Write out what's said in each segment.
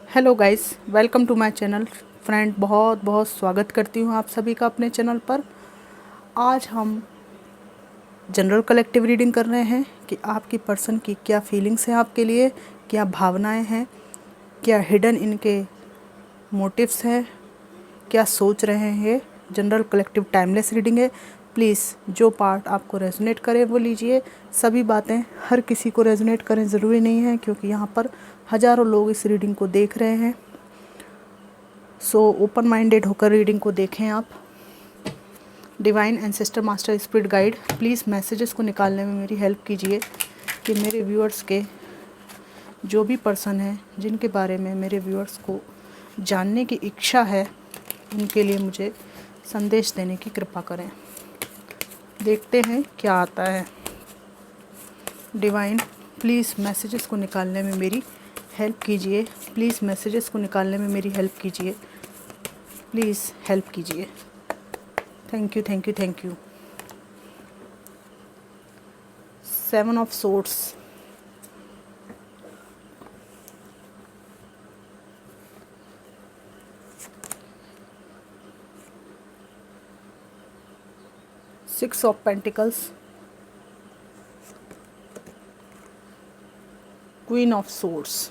Hello guys, welcome to my channel. Friend, बहुत बहुत स्वागत करती हूँ आप सभी का अपने चैनल पर। आज हम जनरल कलेक्टिव रीडिंग कर रहे हैं कि आपकी पर्सन की क्या फीलिंग्स हैं आपके लिए, क्या भावनाएं हैं, क्या हिडन इनके मोटिव्स हैं, क्या सोच रहे हैं। जनरल कलेक्टिव टाइमलेस रीडिंग है। प्लीज़ जो पार्ट आपको रेजोनेट करे वो लीजिए। सभी बातें हर किसी को रेजोनेट करें ज़रूरी नहीं है, क्योंकि यहाँ पर हज़ारों लोग इस रीडिंग को देख रहे हैं। सो ओपन माइंडेड होकर रीडिंग को देखें आप। Divine ancestor master spirit guide, please messages को निकालने में मेरी हेल्प कीजिए कि मेरे व्यूअर्स के जो भी पर्सन हैं जिनके बारे में मेरे व्यूअर्स को जानने की इच्छा है, उनके लिए मुझे संदेश देने की कृपा करें। देखते हैं क्या आता है। डिवाइन, प्लीज़ मैसेजेस को निकालने में मेरी हेल्प कीजिए। प्लीज़ मैसेजेस को निकालने में मेरी हेल्प कीजिए। प्लीज़ हेल्प कीजिए। Thank you, thank you, thank you. 7 of swords, six of pentacles, queen of swords,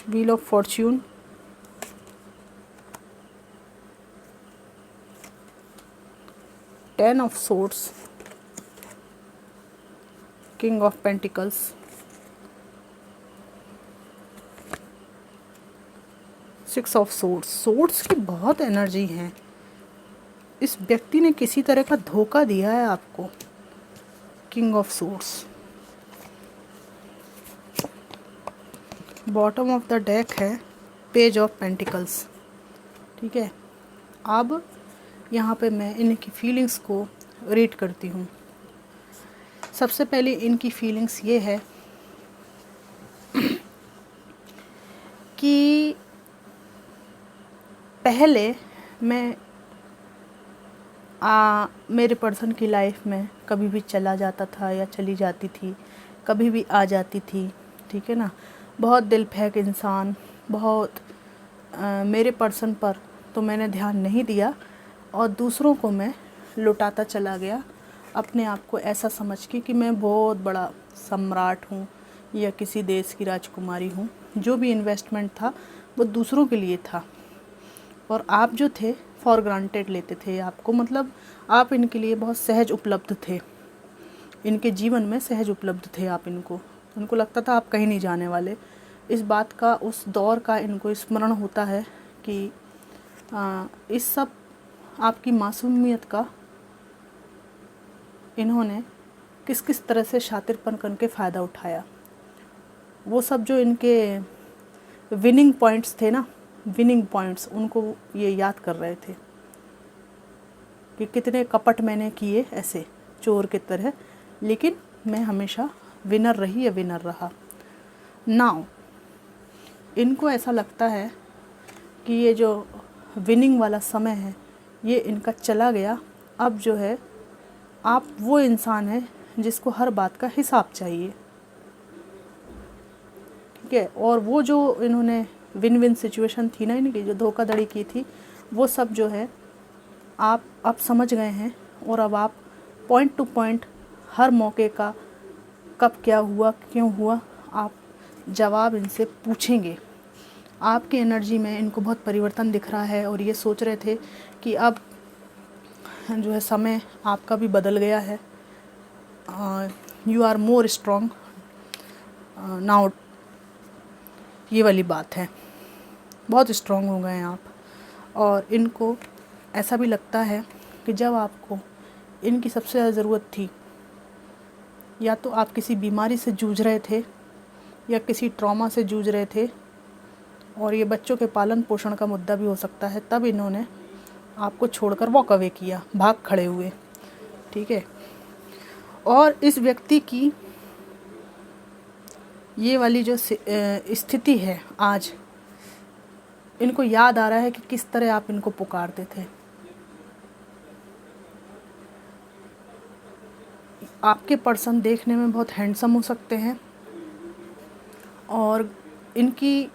wheel of Fortune, ten of swords, king of pentacles, six of swords. Swords की बहुत energy है। इस व्यक्ति ने किसी तरह का धोखा दिया है आपको। King of swords. Bottom of the deck है पेज ऑफ पेंटिकल्स। ठीक है, अब यहाँ पे मैं इनकी फीलिंग्स को रीड करती हूँ। सबसे पहले इनकी फीलिंग्स ये है कि पहले मैं मेरे पर्सन की लाइफ में कभी भी चला जाता था या चली जाती थी, कभी भी आ जाती थी। ठीक है ना, बहुत दिल फेंक इंसान, बहुत मेरे पर्सन पर तो मैंने ध्यान नहीं दिया और दूसरों को मैं लुटाता चला गया, अपने आप को ऐसा समझ के कि मैं बहुत बड़ा सम्राट हूँ या किसी देश की राजकुमारी हूँ। जो भी इन्वेस्टमेंट था वो दूसरों के लिए था और आप जो थे फॉर ग्रांटेड लेते थे आपको, मतलब आप इनके लिए बहुत सहज उपलब्ध थे, इनके जीवन में सहज उपलब्ध थे आप। इनको लगता था आप कहीं नहीं जाने वाले। इस बात का, उस दौर का इनको स्मरण होता है कि इस सब आपकी मासूमियत का इन्होंने किस किस तरह से शातिरपन करके फ़ायदा उठाया। वो सब जो इनके विनिंग पॉइंट्स थे ना, विनिंग पॉइंट्स, उनको ये याद कर रहे थे कि कितने कपट मैंने किए ऐसे चोर की तरह, लेकिन मैं हमेशा विनर रही या विनर रहा। नाउ इनको ऐसा लगता है कि ये जो विनिंग वाला समय है ये इनका चला गया। अब जो है आप वो इंसान है जिसको हर बात का हिसाब चाहिए। ठीक है, और वो जो इन्होंने विन विन सिचुएशन थी ना इनकी, जो धोखाधड़ी की थी, वो सब जो है आप अब समझ गए हैं और अब आप पॉइंट टू पॉइंट हर मौके का कब क्या हुआ, क्यों हुआ, आप जवाब इनसे पूछेंगे। आपकी एनर्जी में इनको बहुत परिवर्तन दिख रहा है और ये सोच रहे थे कि अब जो है समय आपका भी बदल गया है। You are more strong now, ये वाली बात है। बहुत स्ट्रॉन्ग हो गए हैं आप। और इनको ऐसा भी लगता है कि जब आपको इनकी सबसे ज़्यादा ज़रूरत थी, या तो आप किसी बीमारी से जूझ रहे थे या किसी ट्रॉमा से जूझ रहे थे, और ये बच्चों के पालन पोषण का मुद्दा भी हो सकता है, तब इन्होंने आपको छोड़कर वॉक अवे किया, भाग खड़े हुए। ठीक है, और इस व्यक्ति की ये वाली जो स्थिति है आज, इनको याद आ रहा है कि किस तरह आप इनको पुकारते थे। आपके पर्सन देखने में बहुत हैंडसम हो सकते हैं और इनकी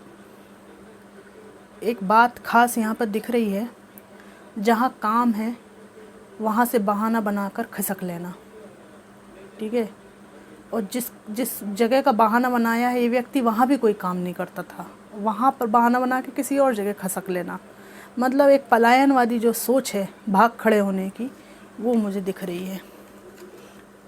एक बात खास यहाँ पर दिख रही है, जहाँ काम है वहाँ से बहाना बनाकर खिसक लेना, ठीक है। और जिस जिस जगह का बहाना बनाया है ये व्यक्ति, वहाँ भी कोई काम नहीं करता था, वहाँ पर बहाना बना के किसी और जगह खसक लेना। मतलब एक पलायनवादी जो सोच है भाग खड़े होने की, वो मुझे दिख रही है।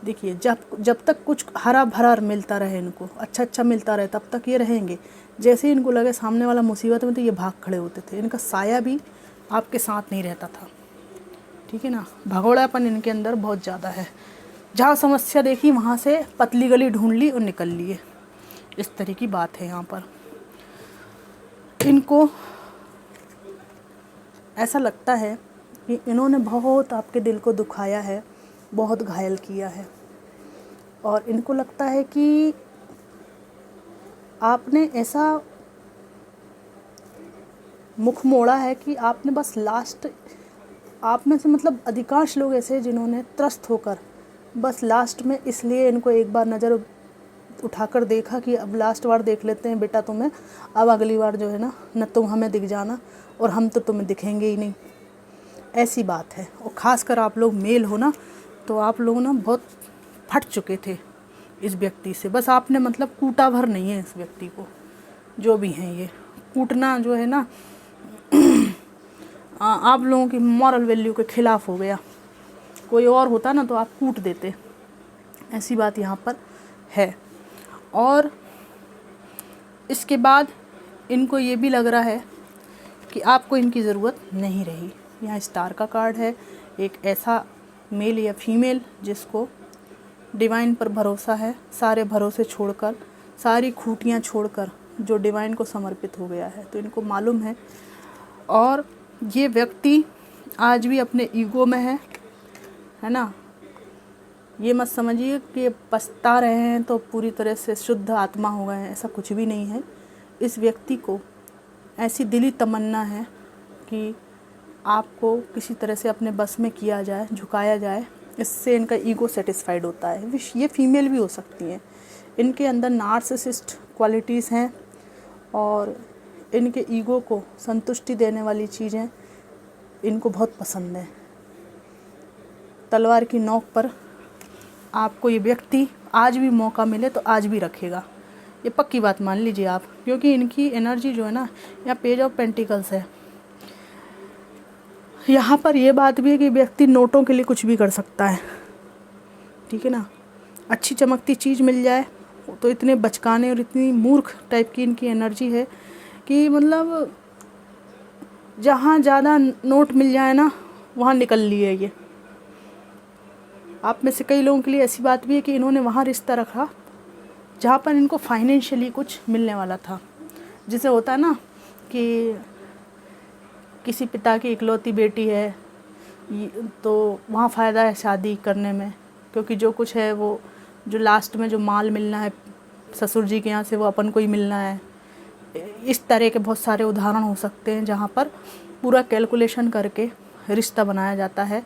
देखिए, जब तक कुछ हरा भरा मिलता रहे, इनको अच्छा मिलता रहे, तब तक ये रहेंगे। जैसे ही इनको लगे सामने वाला मुसीबत में, तो ये भाग खड़े होते थे। इनका साया भी आपके साथ नहीं रहता था, ठीक है ना। भगोड़ापन इनके अंदर बहुत ज़्यादा है। जहाँ समस्या देखी वहाँ से पतली गली ढूंढ ली और निकल लिए, इस तरह की बात है यहाँ पर। इनको ऐसा लगता है कि इन्होंने बहुत आपके दिल को दुखाया है, बहुत घायल किया है, और इनको लगता है कि आपने ऐसा मुख मोड़ा है कि आपने बस लास्ट, आप में से मतलब अधिकांश लोग ऐसे जिन्होंने त्रस्त होकर बस लास्ट में इसलिए इनको एक बार नज़र उठाकर देखा कि अब लास्ट बार देख लेते हैं बेटा तुम्हें, अब अगली बार जो है ना, न तुम हमें दिख जाना और हम तो तुम्हें दिखेंगे ही नहीं, ऐसी बात है। और ख़ासकर आप लोग मेल हो ना, तो आप लोग ना बहुत फट चुके थे इस व्यक्ति से। बस आपने मतलब कूटा भर नहीं है इस व्यक्ति को, जो भी हैं ये कूटना जो है ना आप लोगों की मॉरल वैल्यू के ख़िलाफ़ हो गया। कोई और होता ना तो आप कूट देते, ऐसी बात यहाँ पर है। और इसके बाद इनको ये भी लग रहा है कि आपको इनकी ज़रूरत नहीं रही। यहाँ स्टार का कार्ड है, एक ऐसा मेल या फीमेल जिसको डिवाइन पर भरोसा है, सारे भरोसे छोड़कर, सारी खूटियाँ छोड़कर जो डिवाइन को समर्पित हो गया है। तो इनको मालूम है, और ये व्यक्ति आज भी अपने ईगो में है ना। ये मत समझिए कि पछता रहे हैं तो पूरी तरह से शुद्ध आत्मा हो गए हैं, ऐसा कुछ भी नहीं है। इस व्यक्ति को ऐसी दिली तमन्ना है कि आपको किसी तरह से अपने बस में किया जाए, झुकाया जाए, इससे इनका ईगो सेटिस्फाइड होता है। ये फीमेल भी हो सकती हैं, इनके अंदर नार्सिसिस्ट क्वालिटीज़ हैं और इनके ईगो को संतुष्टि देने वाली चीज़ें इनको बहुत पसंद है। तलवार की नोक पर आपको ये व्यक्ति आज भी मौका मिले तो आज भी रखेगा, ये पक्की बात मान लीजिए आप, क्योंकि इनकी एनर्जी जो है ना, यहाँ पेज ऑफ पेंटिकल्स है। यहाँ पर ये बात भी है कि व्यक्ति नोटों के लिए कुछ भी कर सकता है, ठीक है ना। अच्छी चमकती चीज़ मिल जाए तो इतने बचकाने और इतनी मूर्ख टाइप की इनकी एनर्जी है कि मतलब जहाँ ज़्यादा नोट मिल जाए ना, वहाँ निकल लिए ये। आप में से कई लोगों के लिए ऐसी बात भी है कि इन्होंने वहाँ रिश्ता रखा जहाँ पर इनको फाइनेंशियली कुछ मिलने वाला था। जिसे होता है ना कि किसी पिता की इकलौती बेटी है तो वहाँ फ़ायदा है शादी करने में, क्योंकि जो कुछ है वो जो लास्ट में जो माल मिलना है ससुर जी के यहाँ से, वो अपन को ही मिलना है। इस तरह के बहुत सारे उदाहरण हो सकते हैं जहाँ पर पूरा कैलकुलेशन करके रिश्ता बनाया जाता है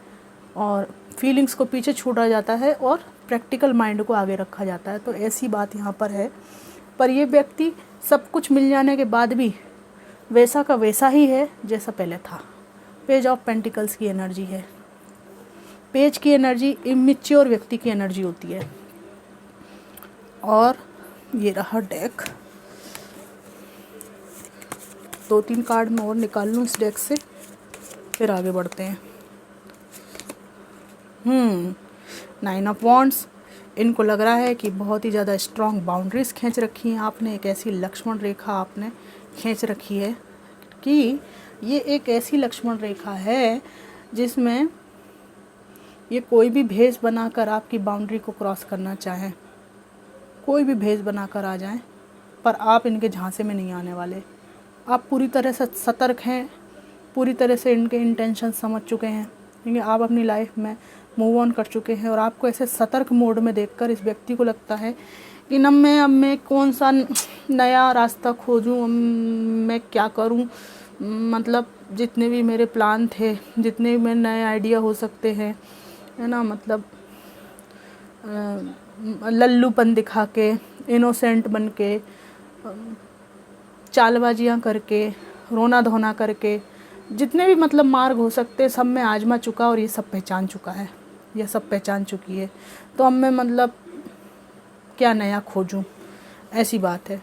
और फीलिंग्स को पीछे छोड़ा जाता है और प्रैक्टिकल माइंड को आगे रखा जाता है। तो ऐसी बात यहाँ पर है। पर ये व्यक्ति सब कुछ मिल जाने के बाद भी वैसा का वैसा ही है जैसा पहले था। पेज ऑफ पेंटिकल्स की एनर्जी है। पेज की एनर्जी इमेच्योर व्यक्ति की एनर्जी होती है। और ये रहा डेक। 2-3 कार्ड मैं और निकाल लूँ इस डेक से, फिर आगे बढ़ते हैं। 9 ऑफ वॉन्ड्स। इनको लग रहा है कि बहुत ही ज़्यादा स्ट्रॉन्ग बाउंड्रीज़ खींच रखी हैं आपने, एक ऐसी लक्ष्मण रेखा आपने खींच रखी है कि ये एक ऐसी लक्ष्मण रेखा है जिसमें ये कोई भी भेष बनाकर आपकी बाउंड्री को क्रॉस करना चाहें, कोई भी भेष बनाकर आ जाएं, पर आप इनके झांसे में नहीं आने वाले। आप पूरी तरह से सतर्क हैं, पूरी तरह से इनके इंटेंशन समझ चुके हैं, क्योंकि आप अपनी लाइफ में मूव ऑन कर चुके हैं। और आपको ऐसे सतर्क मोड में देखकर इस व्यक्ति को लगता है कि अब मैं कौन सा नया रास्ता खोजूं, मैं क्या करूं, मतलब जितने भी मेरे प्लान थे, जितने भी मेरे नए आइडिया हो सकते हैं, है ना, मतलब लल्लूपन दिखा के, इनोसेंट बन के, चालबाजियाँ करके, रोना धोना करके, जितने भी मतलब मार्ग हो सकते सब में आजमा चुका और ये सब पहचान चुका है, यह सब पहचान चुकी है। तो अब मैं मतलब क्या नया खोजूं, ऐसी बात है।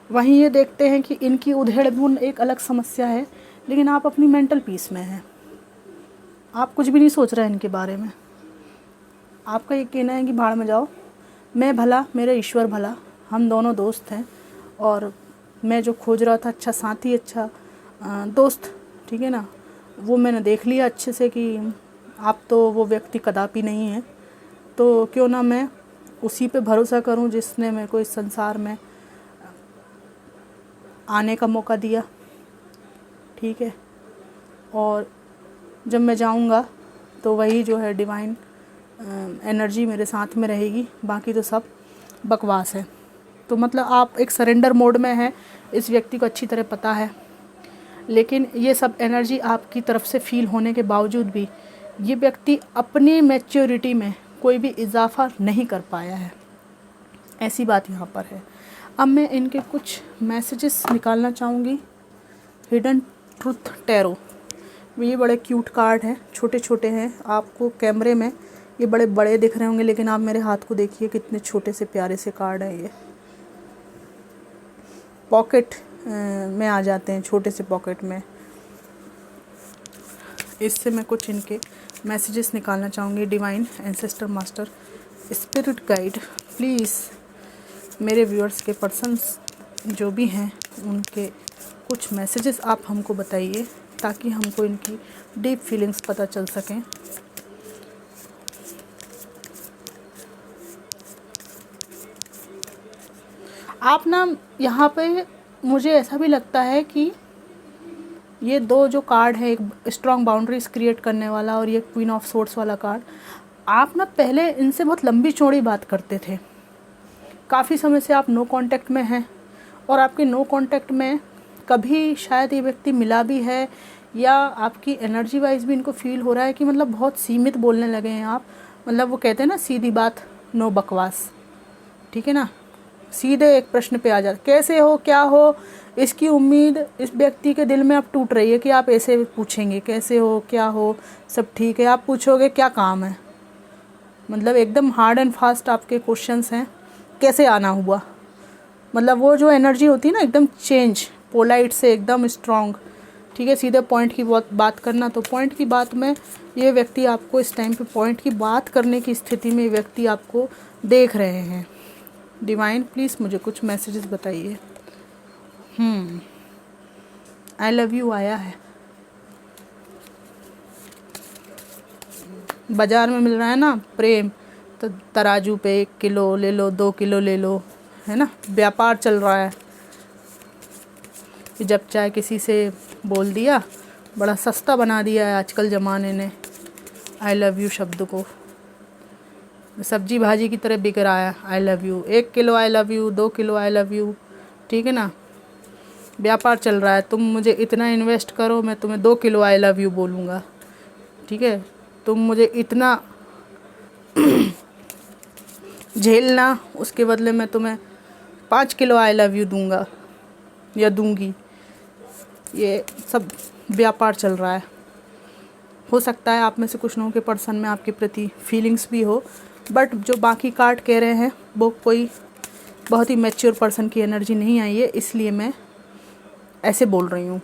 वहीं ये देखते हैं कि इनकी उधेड़-बुन एक अलग समस्या है, लेकिन आप अपनी मेंटल पीस में हैं, आप कुछ भी नहीं सोच रहे हैं इनके बारे में। आपका ये कहना है कि भाड़ में जाओ, मैं भला मेरे ईश्वर भला, हम दोनों दोस्त हैं और मैं जो खोज रहा था अच्छा साथी, अच्छा दोस्त, ठीक है ना, वो मैंने देख लिया अच्छे से कि आप तो वो व्यक्ति कदापि नहीं है। तो क्यों ना मैं उसी पे भरोसा करूं जिसने मेरे को इस संसार में आने का मौका दिया, ठीक है। और जब मैं जाऊंगा तो वही जो है डिवाइन एनर्जी मेरे साथ में रहेगी, बाकी तो सब बकवास है। तो मतलब आप एक सरेंडर मोड में हैं, इस व्यक्ति को अच्छी तरह पता है, लेकिन ये सब एनर्जी आपकी तरफ से फील होने के बावजूद भी ये व्यक्ति अपनी मैच्योरिटी में कोई भी इजाफा नहीं कर पाया है, ऐसी बात यहाँ पर है। अब मैं इनके कुछ मैसेजेस निकालना चाहूँगी। हिडन ट्रुथ टैरो, ये बड़े क्यूट कार्ड हैं, छोटे छोटे हैं, आपको कैमरे में ये बड़े बड़े दिख रहे होंगे, लेकिन आप मेरे हाथ को देखिए कितने छोटे से प्यारे से कार्ड हैं। ये पॉकेट में आ जाते हैं, छोटे से पॉकेट में। इससे मैं कुछ इनके मैसेजेस निकालना चाहूँगी। Divine ancestor master spirit guide, please मेरे व्यूअर्स के पर्सन्स जो भी हैं उनके कुछ मैसेजेस आप हमको बताइए, ताकि हमको इनकी डीप फीलिंग्स पता चल सकें। आप ना यहाँ पे मुझे ऐसा भी लगता है कि ये दो जो कार्ड है, एक स्ट्रॉन्ग बाउंड्रीज क्रिएट करने वाला और ये क्वीन ऑफ सोर्ड्स वाला कार्ड, आप ना पहले इनसे बहुत लंबी चौड़ी बात करते थे, काफ़ी समय से आप नो कांटेक्ट में हैं और आपके नो कांटेक्ट में कभी शायद ये व्यक्ति मिला भी है, या आपकी एनर्जी वाइज भी इनको फील हो रहा है कि मतलब बहुत सीमित बोलने लगे हैं आप। मतलब वो कहते हैं ना सीधी बात नो बकवास, ठीक है ना, सीधे एक प्रश्न पे आ जाते, कैसे हो, क्या हो। इसकी उम्मीद इस व्यक्ति के दिल में अब टूट रही है कि आप ऐसे पूछेंगे कैसे हो, क्या हो, सब ठीक है। आप पूछोगे क्या काम है, मतलब एकदम हार्ड एंड फास्ट आपके क्वेश्चंस हैं, कैसे आना हुआ। मतलब वो जो एनर्जी होती है ना एकदम चेंज, पोलाइट से एकदम स्ट्रॉन्ग, ठीक है, सीधे पॉइंट की बात करना। तो पॉइंट की बात में ये व्यक्ति आपको इस टाइम पे पॉइंट की बात करने की स्थिति में ये व्यक्ति आपको देख रहे हैं। डिवाइन प्लीज़ मुझे कुछ मैसेजेस बताइए। आई लव यू आया है, बाज़ार में मिल रहा है ना प्रेम, तो तराजू पे 1 किलो ले लो, 2 किलो ले लो, है ना, व्यापार चल रहा है। जब चाहे किसी से बोल दिया, बड़ा सस्ता बना दिया है आजकल ज़माने ने आई लव यू शब्द को, सब्जी भाजी की तरह बिक रहा है I love you. 1 kilo I love you, 2 kilo I love you, ठीक है ना, व्यापार चल रहा है। तुम मुझे इतना इन्वेस्ट करो, मैं तुम्हें 2 किलो आई लव यू बोलूँगा, ठीक है। तुम मुझे इतना झेलना, उसके बदले मैं तुम्हें 5 किलो आई लव यू दूंगा या दूंगी। ये सब व्यापार चल रहा है। हो सकता है आप में से कुछ लोगों के पर्सन में आपके प्रति फीलिंग्स भी हो, बट जो बाकी कार्ड कह रहे हैं वो कोई बहुत ही मैच्योर पर्सन की एनर्जी नहीं आई है, इसलिए मैं ऐसे बोल रही हूँ।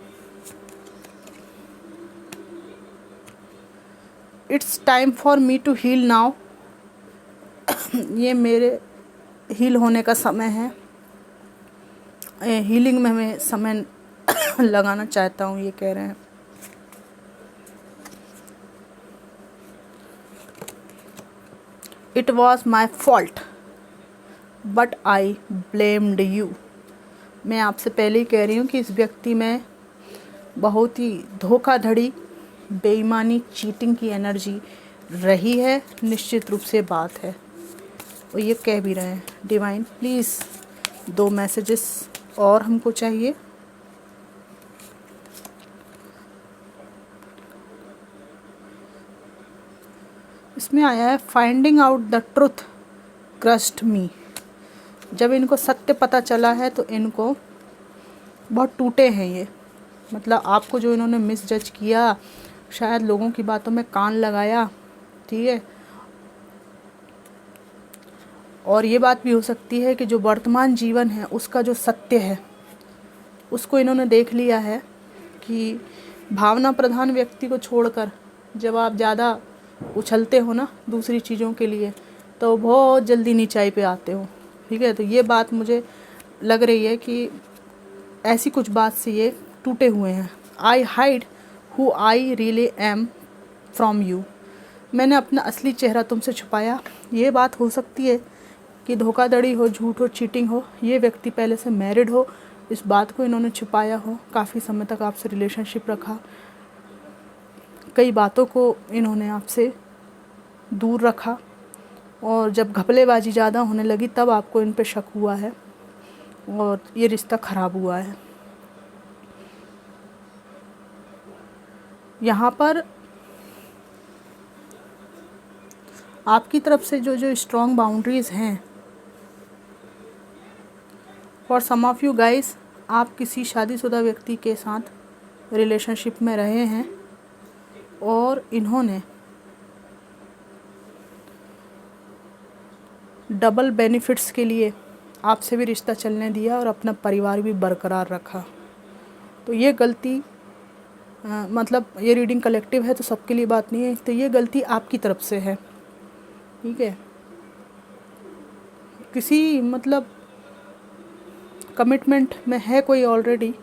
It's time for me to heal now, ये मेरे हील होने का समय है, हीलिंग में मैं समय लगाना चाहता हूँ, ये कह रहे हैं। It was my fault but I blamed you. मैं आपसे पहले ही कह रही हूँ कि इस व्यक्ति में बहुत ही धोखाधड़ी, बेईमानी, चीटिंग की एनर्जी रही है, निश्चित रूप से बात है, और ये कह भी रहे हैं। डिवाइन प्लीज़ 2 मैसेजेस और हमको चाहिए। इसमें आया है finding out the truth trust me. जब इनको सत्य पता चला है तो इनको बहुत टूटे हैं ये, मतलब आपको जो इन्होंने मिसजज किया, शायद लोगों की बातों में कान लगाया, ठीक है। और ये बात भी हो सकती है कि जो वर्तमान जीवन है उसका जो सत्य है उसको इन्होंने देख लिया है कि भावना प्रधान व्यक्ति को छोड़कर जब आप ज़्यादा उछलते हो ना दूसरी चीज़ों के लिए तो बहुत जल्दी नीचाई पे आते हो, ठीक है। तो ये बात मुझे लग रही है कि ऐसी कुछ बात से ये टूटे हुए हैं। आई hide who I really am from you. मैंने अपना असली चेहरा तुमसे छुपाया। ये बात हो सकती है कि धोखाधड़ी हो, झूठ हो, चीटिंग हो, ये व्यक्ति पहले से मैरिड हो, इस बात को इन्होंने छुपाया हो, काफ़ी समय तक आपसे रिलेशनशिप रखा, कई बातों को इन्होंने आपसे दूर रखा और जब घपलेबाजी ज़्यादा होने लगी तब आपको इन पे शक हुआ है और ये रिश्ता ख़राब हुआ है। यहाँ पर आपकी तरफ से जो स्ट्रॉन्ग बाउंड्रीज़ हैं, for some of you guys, आप किसी शादीशुदा व्यक्ति के साथ रिलेशनशिप में रहे हैं और इन्होंने डबल बेनिफिट्स के लिए आपसे भी रिश्ता चलने दिया और अपना परिवार भी बरकरार रखा। तो ये गलती मतलब ये रीडिंग कलेक्टिव है तो सबके लिए बात नहीं है, तो ये गलती आपकी तरफ से है, ठीक है। किसी मतलब कमिटमेंट में है कोई ऑलरेडी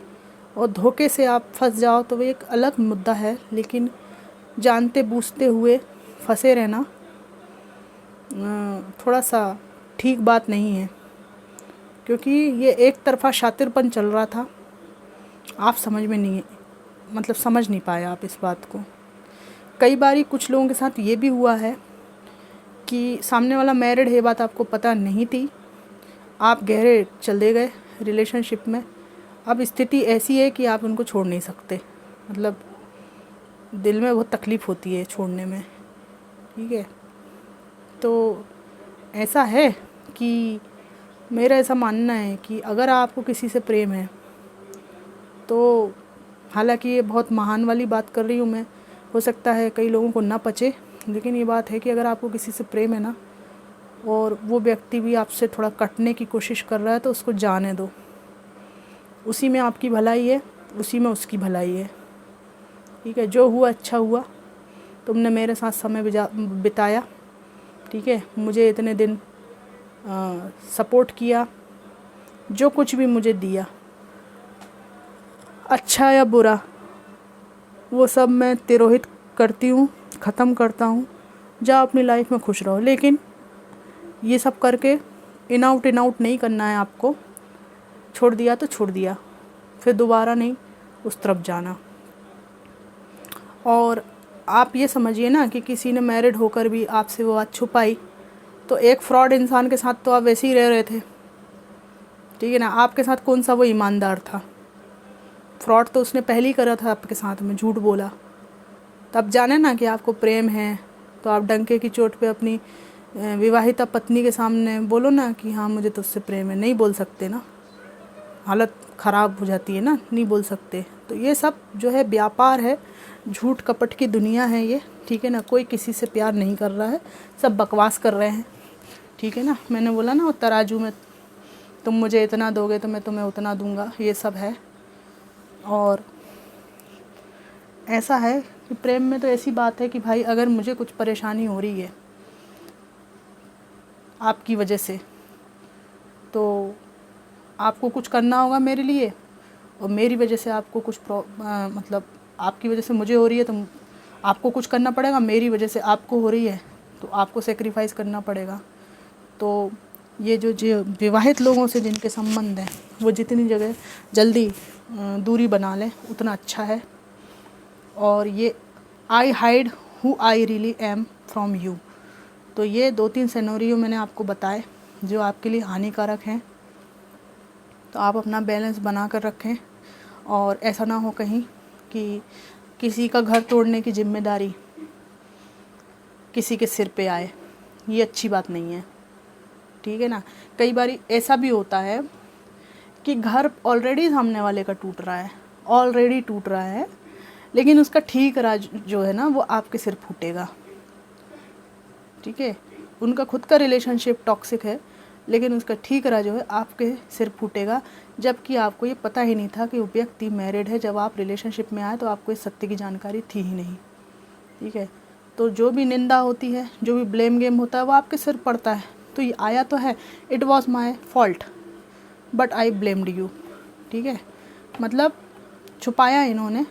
और धोखे से आप फंस जाओ तो वो एक अलग मुद्दा है, लेकिन जानते बूझते हुए फंसे रहना थोड़ा सा ठीक बात नहीं है, क्योंकि ये एक तरफ़ा शातिरपन चल रहा था। आप समझ नहीं पाए आप इस बात को। कई बारी कुछ लोगों के साथ ये भी हुआ है कि सामने वाला मैरिड है, बात आपको पता नहीं थी, आप गहरे चले गए रिलेशनशिप में। अब स्थिति ऐसी है कि आप उनको छोड़ नहीं सकते, मतलब दिल में बहुत तकलीफ़ होती है छोड़ने में, ठीक है। तो ऐसा है कि मेरा ऐसा मानना है कि अगर आपको किसी से प्रेम है तो, हालांकि ये बहुत महान वाली बात कर रही हूँ मैं, हो सकता है कई लोगों को ना पचे, लेकिन ये बात है कि अगर आपको किसी से प्रेम है ना और वो व्यक्ति भी आपसे थोड़ा कटने की कोशिश कर रहा है तो उसको जाने दो। उसी में आपकी भलाई है, उसी में उसकी भलाई है, ठीक है। जो हुआ अच्छा हुआ, तुमने मेरे साथ समय बिताया, ठीक है, मुझे इतने दिन सपोर्ट किया, जो कुछ भी मुझे दिया, अच्छा या बुरा, वो सब मैं तिरोहित करती हूँ, ख़त्म करता हूँ। जाओ अपनी लाइफ में खुश रहो, लेकिन ये सब करके इन आउट नहीं करना है आपको। छोड़ दिया तो छोड़ दिया, फिर दोबारा नहीं उस तरफ जाना। और आप ये समझिए ना कि किसी ने मैरिड होकर भी आपसे वो बात छुपाई, तो एक फ्रॉड इंसान के साथ तो आप वैसे ही रह रहे थे, ठीक है ना। आपके साथ कौन सा वो ईमानदार था? फ्रॉड तो उसने पहले ही करा था आपके साथ में, झूठ बोला। तब जाने ना कि आपको प्रेम है तो आप डंके की चोट पे अपनी विवाहिता पत्नी के सामने बोलो ना कि हाँ मुझे तुझसे प्रेम है। नहीं बोल सकते ना, हालत ख़राब हो जाती है ना, नहीं बोल सकते। तो ये सब जो है व्यापार है, झूठ कपट की दुनिया है ये, ठीक है ना। कोई किसी से प्यार नहीं कर रहा है, सब बकवास कर रहे हैं, ठीक है ना। मैंने बोला ना वो तराजू में तुम मुझे इतना दोगे तो मैं तुम्हें उतना दूंगा, ये सब है। और ऐसा है कि प्रेम में तो ऐसी बात है कि भाई अगर मुझे कुछ परेशानी हो रही है आपकी वजह से, तो आपको कुछ करना होगा मेरे लिए, और मेरी वजह से आपको कुछ मतलब आपकी वजह से मुझे हो रही है तो आपको कुछ करना पड़ेगा, मेरी वजह से आपको हो रही है तो आपको सेक्रीफाइस करना पड़ेगा। तो ये जो विवाहित लोगों से जिनके संबंध हैं वो जितनी जगह जल्दी दूरी बना लें उतना अच्छा है। और ये आई hide who I really am from you, तो ये 2-3 सिनेरियो मैंने आपको बताए जो आपके लिए हानिकारक हैं। तो आप अपना बैलेंस बना कर रखें और ऐसा ना हो कहीं कि किसी का घर तोड़ने की जिम्मेदारी किसी के सिर पे आए, ये अच्छी बात नहीं है, ठीक है ना। कई बार ऐसा भी होता है कि घर ऑलरेडी सामने वाले का टूट रहा है, ऑलरेडी टूट रहा है, लेकिन उसका ठीक राज जो है ना वो आपके सिर फूटेगा, ठीक है। उनका खुद का रिलेशनशिप टॉक्सिक है, लेकिन उसका ठीक राज जो है आपके सिर फूटेगा, जबकि आपको ये पता ही नहीं था कि वो व्यक्ति मैरिड है। जब आप रिलेशनशिप में आए तो आपको इस सत्य की जानकारी थी ही नहीं, ठीक है। तो जो भी निंदा होती है, जो भी ब्लेम गेम होता है, वो आपके सिर पड़ता है। तो ये आया तो है, it was my fault but I blamed you, ठीक है। मतलब छुपाया इन्होंने,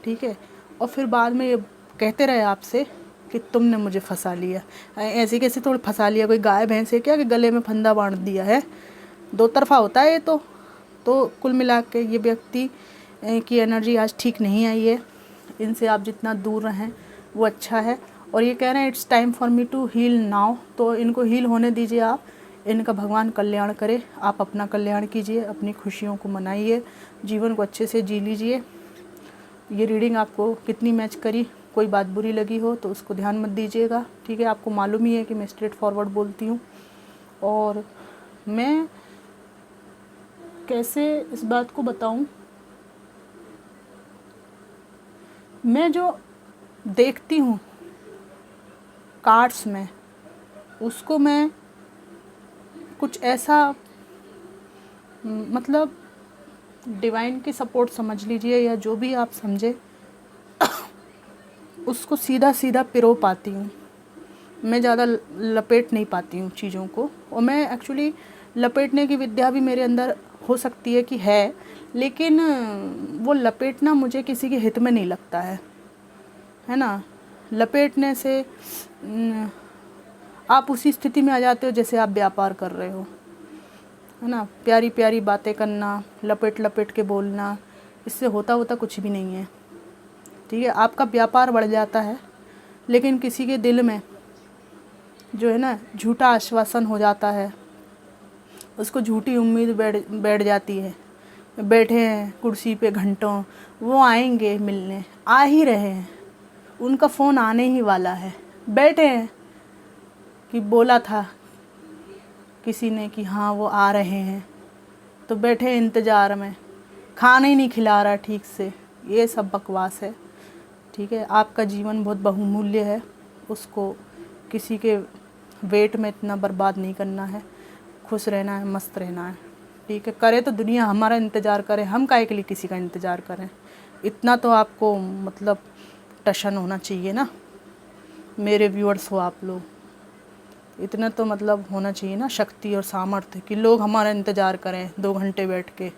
ठीक है, और फिर बाद में ये कहते रहे आपसे कि तुमने मुझे फंसा लिया। ऐसे कैसे थोड़ी फंसा लिया, कोई गाय भैंस है क्या कि गले में फंदा बांध दिया है? दो तरफा होता है ये तो कुल मिला के ये व्यक्ति की एनर्जी आज ठीक नहीं आई है। इनसे आप जितना दूर रहें वो अच्छा है। और ये कह रहे हैं it's time for me to heal now, तो इनको हील होने दीजिए आप। इनका भगवान कल्याण करे, आप अपना कल्याण कीजिए, अपनी खुशियों को मनाइए, जीवन को अच्छे से जी लीजिए। ये रीडिंग आपको कितनी मैच करी, कोई बात बुरी लगी हो तो उसको ध्यान मत दीजिएगा, ठीक है। आपको मालूम ही है कि मैं स्ट्रेट फॉरवर्ड बोलती हूँ, और मैं कैसे इस बात को बताऊँ, मैं जो देखती हूँ कार्ड्स में, उसको मैं कुछ ऐसा मतलब डिवाइन की सपोर्ट समझ लीजिए, या जो भी आप समझे, उसको सीधा सीधा पिरो पाती हूँ। मैं ज़्यादा लपेट नहीं पाती हूँ चीज़ों को, और मैं एक्चुअली लपेटने की विद्या भी मेरे अंदर हो सकती है कि है, लेकिन वो लपेटना मुझे किसी के हित में नहीं लगता है ना। लपेटने से आप उसी स्थिति में आ जाते हो जैसे आप व्यापार कर रहे हो, है ना। प्यारी प्यारी बातें करना, लपेट लपेट के बोलना, इससे होता कुछ भी नहीं है, ठीक है। आपका व्यापार बढ़ जाता है, लेकिन किसी के दिल में जो है ना झूठा आश्वासन हो जाता है, उसको झूठी उम्मीद बैठ जाती है। बैठे हैं कुर्सी पे घंटों, वो आएंगे मिलने, आ ही रहे हैं, उनका फ़ोन आने ही वाला है, बैठे हैं कि बोला था किसी ने कि हाँ वो आ रहे हैं, तो बैठे इंतज़ार में, खाना ही नहीं खिला रहा ठीक से। ये सब बकवास है, ठीक है। आपका जीवन बहुत बहुमूल्य है, उसको किसी के वेट में इतना बर्बाद नहीं करना है। खुश रहना है, मस्त रहना है, ठीक है। करे तो दुनिया हमारा इंतज़ार करे, हम काहे के लिए किसी का इंतज़ार करें? इतना तो आपको मतलब टशन होना चाहिए ना, मेरे व्यूअर्स हो आप लोग, इतना तो मतलब होना चाहिए ना शक्ति और सामर्थ्य कि लोग हमारा इंतज़ार करें 2 घंटे बैठ के,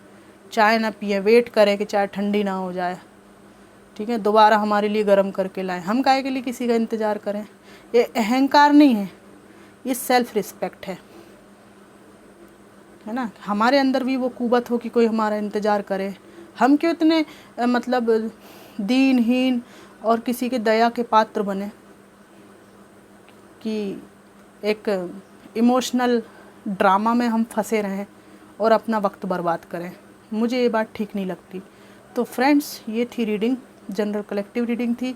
चाय ना पिए, वेट करें कि चाय ठंडी ना हो जाए, ठीक है, दोबारा हमारे लिए गर्म करके लाएं। हम काहे के लिए किसी का इंतज़ार करें? ये अहंकार नहीं है, ये सेल्फ रिस्पेक्ट है ना। हमारे अंदर भी वो कुवत हो कि कोई हमारा इंतज़ार करे। हम क्यों इतने मतलब दीनहीन और किसी के दया के पात्र बने कि एक इमोशनल ड्रामा में हम फंसे रहें और अपना वक्त बर्बाद करें। मुझे ये बात ठीक नहीं लगती। तो फ्रेंड्स, ये थी रीडिंग, जनरल कलेक्टिव रीडिंग थी।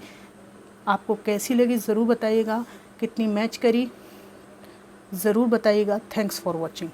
आपको कैसी लगी ज़रूर बताइएगा, कितनी मैच करी ज़रूर बताइएगा। Thanks for watching.